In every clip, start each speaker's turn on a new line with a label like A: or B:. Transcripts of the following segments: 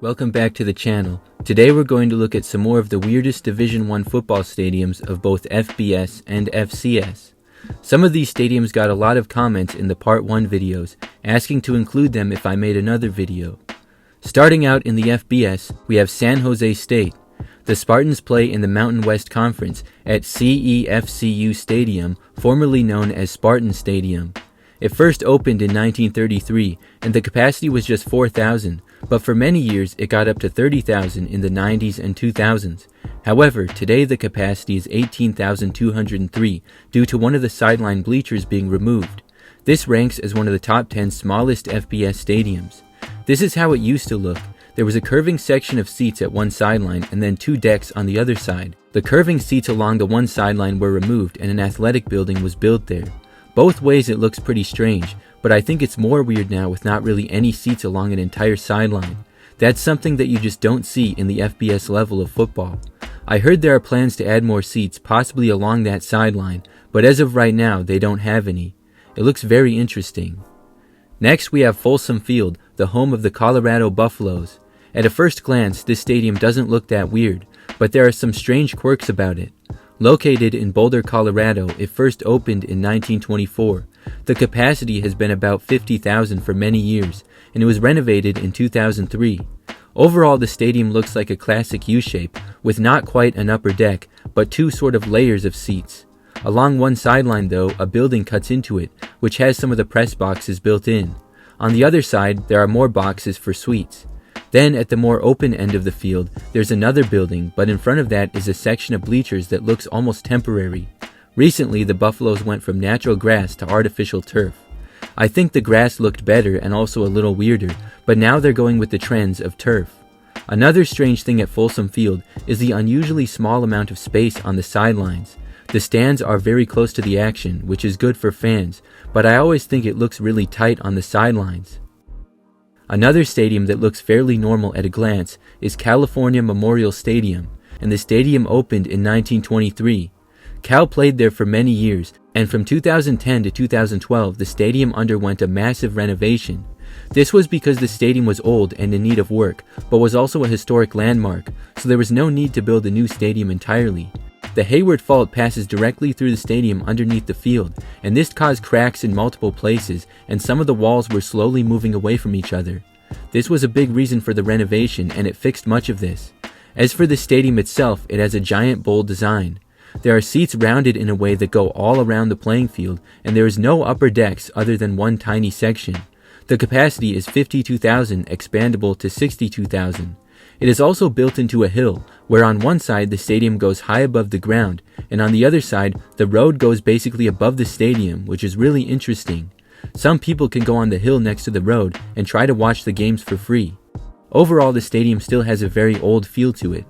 A: Welcome back to the channel. Today we're going to look at some more of the weirdest Division I football stadiums of both FBS and FCS. Some of these stadiums got a lot of comments in the Part 1 videos, asking to include them if I made another video. Starting out in the FBS, we have San Jose State. The Spartans play in the Mountain West Conference at CEFCU Stadium, formerly known as Spartan Stadium. It first opened in 1933, and the capacity was just 4,000, but for many years it got up to 30,000 in the 90s and 2000s. However, today the capacity is 18,203 due to one of the sideline bleachers being removed. This ranks as one of the top 10 smallest FBS stadiums. This is how it used to look. There was a curving section of seats at one sideline and then two decks on the other side. The curving seats along the one sideline were removed and an athletic building was built there. Both ways it looks pretty strange, but I think it's more weird now with not really any seats along an entire sideline. That's something that you just don't see in the FBS level of football. I heard there are plans to add more seats possibly along that sideline, but as of right now they don't have any. It looks very interesting. Next we have Folsom Field, the home of the Colorado Buffaloes. At a first glance this stadium doesn't look that weird, but there are some strange quirks about it. Located in Boulder, Colorado, it first opened in 1924. The capacity has been about 50,000 for many years, and it was renovated in 2003. Overall, the stadium looks like a classic U-shape, with not quite an upper deck, but two sort of layers of seats. Along one sideline, though, a building cuts into it, which has some of the press boxes built in. On the other side, there are more boxes for suites. Then, at the more open end of the field, there's another building, but in front of that is a section of bleachers that looks almost temporary. Recently, the Buffaloes went from natural grass to artificial turf. I think the grass looked better and also a little weirder, but now they're going with the trends of turf. Another strange thing at Folsom Field is the unusually small amount of space on the sidelines. The stands are very close to the action, which is good for fans, but I always think it looks really tight on the sidelines. Another stadium that looks fairly normal at a glance is California Memorial Stadium, and the stadium opened in 1923. Cal played there for many years, and from 2010 to 2012 the stadium underwent a massive renovation. This was because the stadium was old and in need of work, but was also a historic landmark, so there was no need to build a new stadium entirely. The Hayward Fault passes directly through the stadium underneath the field, and this caused cracks in multiple places, and some of the walls were slowly moving away from each other. This was a big reason for the renovation, and it fixed much of this. As for the stadium itself, it has a giant bowl design. There are seats rounded in a way that go all around the playing field, and there is no upper decks other than one tiny section. The capacity is 52,000, expandable to 62,000. It is also built into a hill, where on one side the stadium goes high above the ground, and on the other side the road goes basically above the stadium, which is really interesting. Some people can go on the hill next to the road and try to watch the games for free. Overall, the stadium still has a very old feel to it.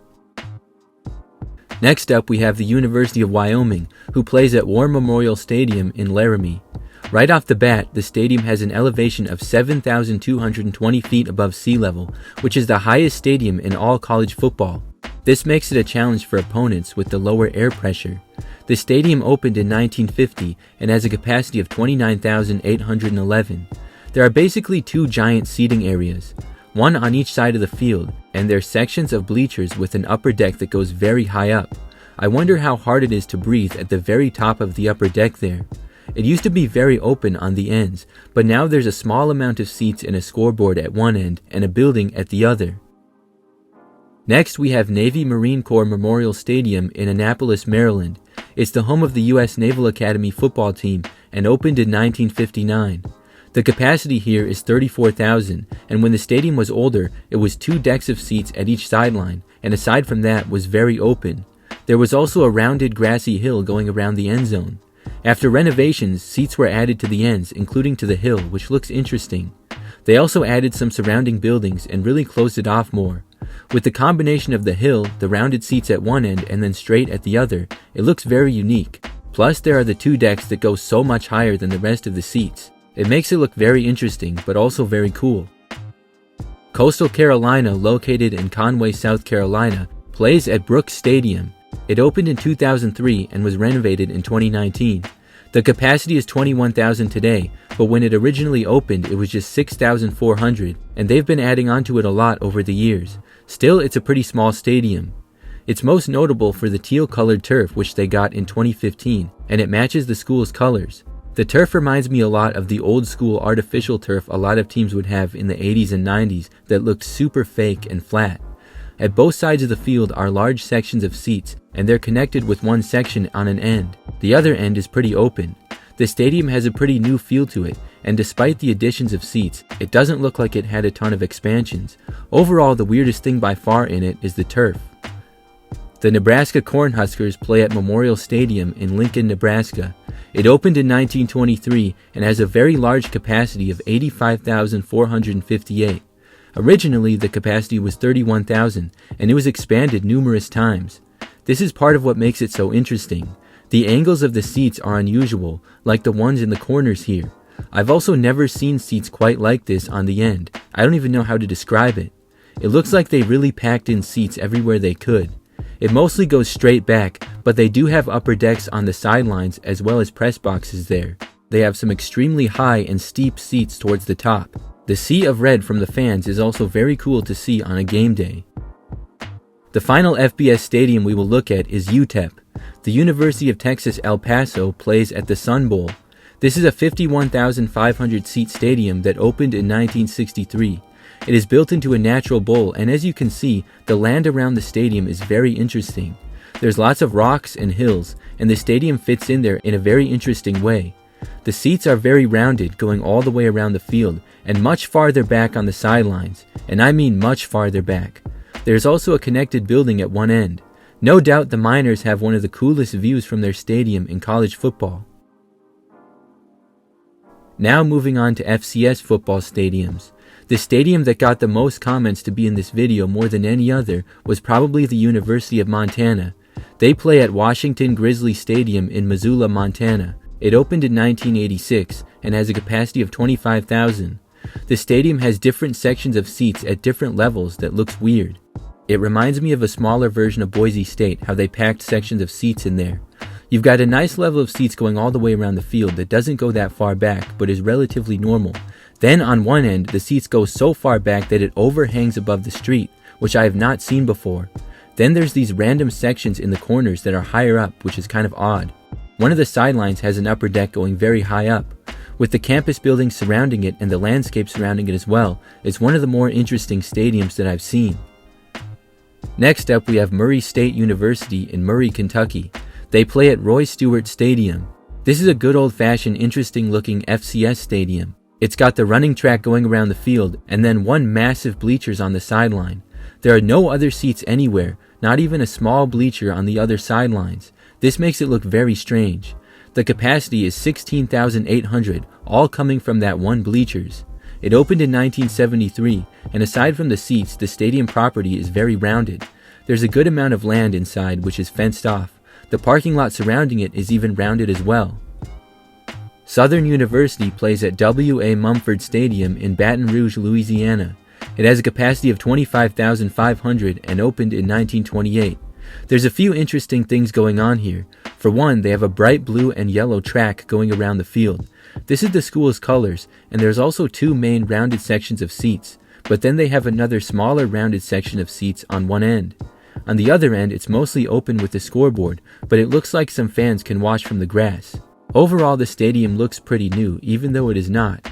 A: Next up we have the University of Wyoming, who plays at War Memorial Stadium in Laramie. Right off the bat, the stadium has an elevation of 7,220 feet above sea level, which is the highest stadium in all college football. This makes it a challenge for opponents with the lower air pressure. The stadium opened in 1950 and has a capacity of 29,811. There are basically two giant seating areas, one on each side of the field, and there are sections of bleachers with an upper deck that goes very high up. I wonder how hard it is to breathe at the very top of the upper deck there. It used to be very open on the ends, but now there's a small amount of seats and a scoreboard at one end and a building at the other. Next we have Navy Marine Corps Memorial Stadium in Annapolis, Maryland. It's the home of the U.S. Naval Academy football team and opened in 1959. The capacity here is 34,000, and when the stadium was older, it was two decks of seats at each sideline, and aside from that was very open. There was also a rounded grassy hill going around the end zone. After renovations, seats were added to the ends, including to the hill, which looks interesting. They also added some surrounding buildings and really closed it off more. With the combination of the hill, the rounded seats at one end, and then straight at the other, it looks very unique. Plus, there are the two decks that go so much higher than the rest of the seats. It makes it look very interesting, but also very cool. Coastal Carolina, located in Conway, South Carolina, plays at Brooks Stadium. It opened in 2003 and was renovated in 2019. The capacity is 21,000 today, but when it originally opened it was just 6,400, and they've been adding onto it a lot over the years. Still, it's a pretty small stadium. It's most notable for the teal-colored turf which they got in 2015, and it matches the school's colors. The turf reminds me a lot of the old-school artificial turf a lot of teams would have in the 80s and 90s that looked super fake and flat. At both sides of the field are large sections of seats, and they're connected with one section on an end. The other end is pretty open. The stadium has a pretty new feel to it, and despite the additions of seats, it doesn't look like it had a ton of expansions. Overall, the weirdest thing by far in it is the turf. The Nebraska Cornhuskers play at Memorial Stadium in Lincoln, Nebraska. It opened in 1923 and has a very large capacity of 85,458. Originally, the capacity was 31,000, and it was expanded numerous times. This is part of what makes it so interesting. The angles of the seats are unusual, like the ones in the corners here. I've also never seen seats quite like this on the end. I don't even know how to describe it. It looks like they really packed in seats everywhere they could. It mostly goes straight back, but they do have upper decks on the sidelines as well as press boxes there. They have some extremely high and steep seats towards the top. The sea of red from the fans is also very cool to see on a game day. The final FBS stadium we will look at is UTEP. The University of Texas El Paso plays at the Sun Bowl. This is a 51,500 seat stadium that opened in 1963. It is built into a natural bowl, and as you can see, the land around the stadium is very interesting. There's lots of rocks and hills, and the stadium fits in there in a very interesting way. The seats are very rounded, going all the way around the field, and much farther back on the sidelines, and I mean much farther back. There's also a connected building at one end. No doubt the Miners have one of the coolest views from their stadium in college football. Now moving on to FCS football stadiums. The stadium that got the most comments to be in this video more than any other was probably the University of Montana. They play at Washington Grizzly Stadium in Missoula, Montana. It opened in 1986 and has a capacity of 25,000. The stadium has different sections of seats at different levels that looks weird. It reminds me of a smaller version of Boise State, how they packed sections of seats in there. You've got a nice level of seats going all the way around the field that doesn't go that far back but is relatively normal. Then on one end, the seats go so far back that it overhangs above the street, which I have not seen before. Then there's these random sections in the corners that are higher up, which is kind of odd. One of the sidelines has an upper deck going very high up. With the campus buildings surrounding it and the landscape surrounding it as well, it's one of the more interesting stadiums that I've seen. Next up, we have Murray State University in Murray, Kentucky. They play at Roy Stewart Stadium. This is a good old-fashioned, interesting-looking FCS stadium. It's got the running track going around the field, and then one massive bleachers on the sideline. There are no other seats anywhere, not even a small bleacher on the other sidelines. This makes it look very strange. The capacity is 16,800, all coming from that one bleachers. It opened in 1973, and aside from the seats, the stadium property is very rounded. There's a good amount of land inside which is fenced off. The parking lot surrounding it is even rounded as well. Southern University plays at W.A. Mumford Stadium in Baton Rouge, Louisiana. It has a capacity of 25,500 and opened in 1928. There's a few interesting things going on here. For one, they have a bright blue and yellow track going around the field. This is the school's colors, and there's also two main rounded sections of seats, but then they have another smaller rounded section of seats on one end. On the other end, it's mostly open with the scoreboard, but it looks like some fans can watch from the grass. Overall, the stadium looks pretty new, even though it is not.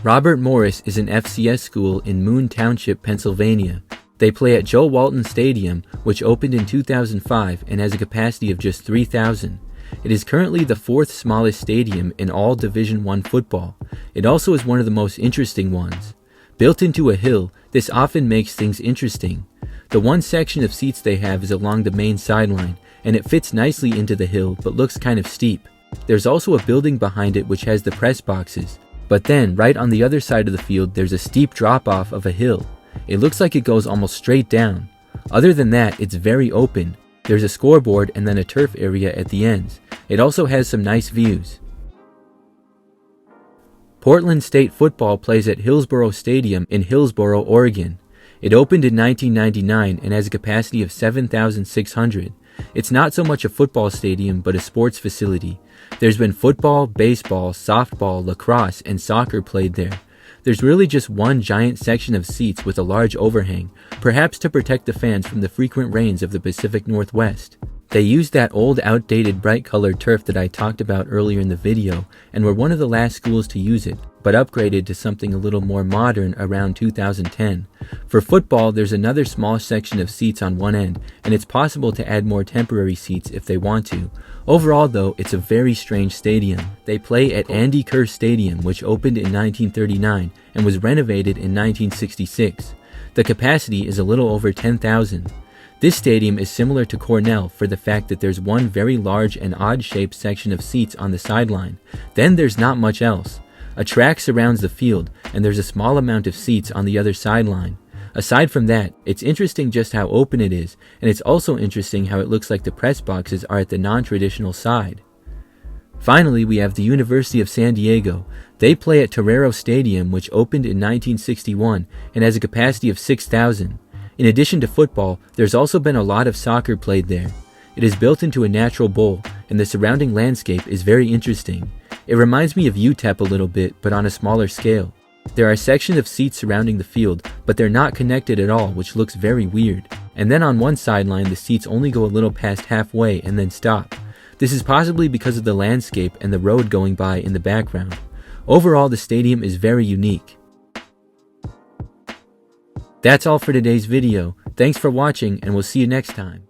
A: Robert Morris is an FCS school in Moon Township, Pennsylvania. They play at Joe Walton Stadium, which opened in 2005 and has a capacity of just 3,000. It is currently the fourth smallest stadium in all Division I football. It also is one of the most interesting ones. Built into a hill, this often makes things interesting. The one section of seats they have is along the main sideline, and it fits nicely into the hill but looks kind of steep. There's also a building behind it which has the press boxes. But then, right on the other side of the field, there's a steep drop-off of a hill. It looks like it goes almost straight down. Other than that, it's very open. There's a scoreboard and then a turf area at the ends. It also has some nice views. Portland State football plays at Hillsboro Stadium in Hillsboro, Oregon. It opened in 1999 and has a capacity of 7,600. It's not so much a football stadium, but a sports facility. There's been football, baseball, softball, lacrosse, and soccer played there. There's really just one giant section of seats with a large overhang, perhaps to protect the fans from the frequent rains of the Pacific Northwest. They used that old, outdated, bright-colored turf that I talked about earlier in the video, and were one of the last schools to use it, but upgraded to something a little more modern around 2010. For football, there's another small section of seats on one end, and it's possible to add more temporary seats if they want to. Overall, though, it's a very strange stadium. They play at Andy Kerr Stadium, which opened in 1939 and was renovated in 1966. The capacity is a little over 10,000. This stadium is similar to Cornell for the fact that there's one very large and odd-shaped section of seats on the sideline. Then there's not much else. A track surrounds the field, and there's a small amount of seats on the other sideline. Aside from that, it's interesting just how open it is, and it's also interesting how it looks like the press boxes are at the non-traditional side. Finally, we have the University of San Diego. They play at Torero Stadium, which opened in 1961 and has a capacity of 6,000. In addition to football, there's also been a lot of soccer played there. It is built into a natural bowl, and the surrounding landscape is very interesting. It reminds me of UTEP a little bit, but on a smaller scale. There are sections of seats surrounding the field, but they're not connected at all, which looks very weird. And then on one sideline, the seats only go a little past halfway and then stop. This is possibly because of the landscape and the road going by in the background. Overall, the stadium is very unique. That's all for today's video. Thanks for watching, and we'll see you next time.